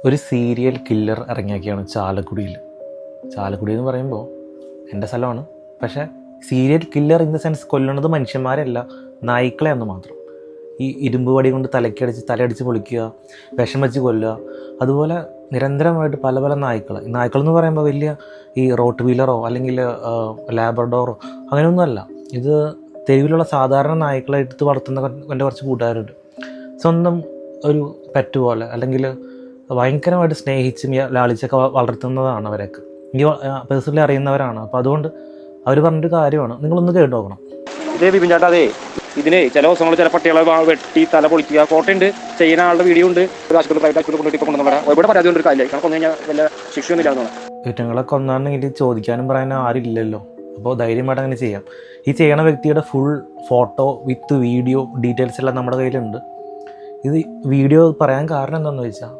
ഒരു serial killer ഇറങ്ങിയൊക്കെയാണ് ചാലക്കുടിയിൽ. ചാലക്കുടി എന്ന് പറയുമ്പോൾ എൻ്റെ സ്ഥലമാണ്. പക്ഷേ serial killer in the sense കൊല്ലുന്നത് മനുഷ്യന്മാരല്ല, നായ്ക്കളെയെന്ന് മാത്രം. ഈ ഇരുമ്പ് വടി കൊണ്ട് തലയടിച്ച് പൊളിക്കുക, വിഷം വെച്ച് കൊല്ലുക. അതുപോലെ നിരന്തരമായിട്ട് പല പല നായ്ക്കളെന്ന് പറയുമ്പോൾ വലിയ ഈ റോട്ട് വീലറോ അല്ലെങ്കിൽ ലാബ്രഡോറോ അങ്ങനെയൊന്നുമല്ല. ഇത് തെരുവിലുള്ള സാധാരണ നായ്ക്കളെ എടുത്ത് വളർത്തുന്ന എൻ്റെ കുറച്ച് കൂട്ടുകാരുണ്ട്. സ്വന്തം ഒരു പെറ്റ് പോലെ അല്ലെങ്കിൽ ഭയങ്കരമായിട്ട് സ്നേഹിച്ചും ലാളിച്ചൊക്കെ വളർത്തുന്നതാണ് അവരൊക്കെ. എനിക്ക് പേഴ്സണലി അറിയുന്നവരാണ്. അപ്പോൾ അതുകൊണ്ട് അവർ പറഞ്ഞൊരു കാര്യമാണ്, നിങ്ങളൊന്ന് കേട്ട് നോക്കണം. ഇതേ ബിപിൻ ചേട്ടാ, അതെ ഇതിന് ചില ദിവസങ്ങൾ ചില പട്ടികളെ വെട്ടി തല പൊളിക്കുക, കോട്ടയുണ്ട്, ചെയ്യുന്ന ആളുടെ വീഡിയോ ഉണ്ട്. ആശുപത്രി പ്രൈവറ്റ് ആശുപത്രി കൊണ്ടുപോയി കൊണ്ടുവരാം. ഇവിടെ പരാതി കൊണ്ട് ഒരു കാര്യമില്ല, കാരണം കൊന്നു കഴിഞ്ഞാൽ വല്ല ശിക്ഷയൊന്നും ഇല്ലാന്നാണ്. കുറ്റങ്ങളെ കൊന്നാണെങ്കിൽ ചോദിക്കാനും പറയാനും ആരില്ലല്ലോ. അപ്പോൾ ധൈര്യമായിട്ട് അങ്ങനെ ചെയ്യാം. ഈ ചെയ്യണ വ്യക്തിയുടെ full photo with video details എല്ലാം നമ്മുടെ കയ്യിലുണ്ട്. ഇത് വീഡിയോ പറയാൻ കാരണം എന്താണെന്ന് വെച്ചാൽ,